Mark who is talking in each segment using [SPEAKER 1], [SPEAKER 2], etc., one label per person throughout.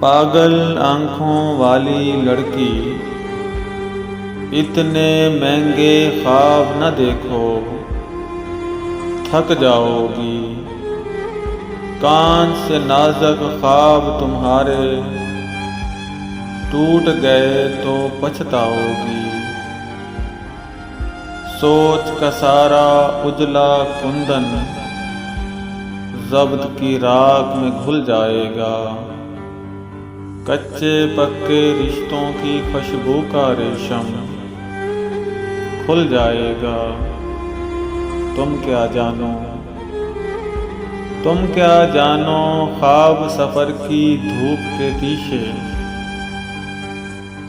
[SPEAKER 1] पागल आंखों वाली लड़की, इतने महंगे ख्वाब न देखो, थक जाओगी। कान से नाजुक ख्वाब तुम्हारे टूट गए तो पछताओगी। सोच का सारा उजला कुंदन ज़ब्त की राख में घुल जाएगा। कच्चे पक्के रिश्तों की खुशबू का रेशम खुल जाएगा। तुम क्या जानो, तुम क्या जानो ख्वाब सफ़र की धूप के पीछे,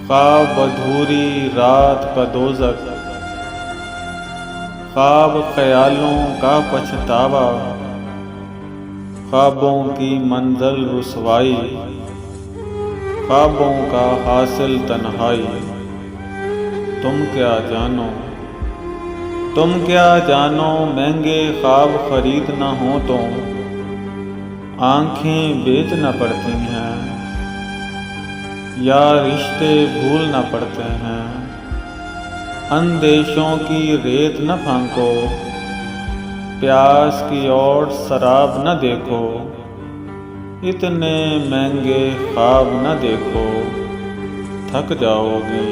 [SPEAKER 1] ख्वाब अधूरी रात का दोज़ख, ख्वाब ख्यालों का पछतावा, ख्वाबों की मंज़िल रुसवाई, ख्वाबों का हासिल तन्हाई। तुम क्या जानो, तुम क्या जानो महंगे ख्वाब खरीदना हो तो आँखें बेचना पड़ती हैं या रिश्ते भूलना पड़ते हैं। अंदेशों की रेत न फांको, प्यास की और शराब न देखो, इतने महंगे ख्वाब न देखो, थक जाओगी।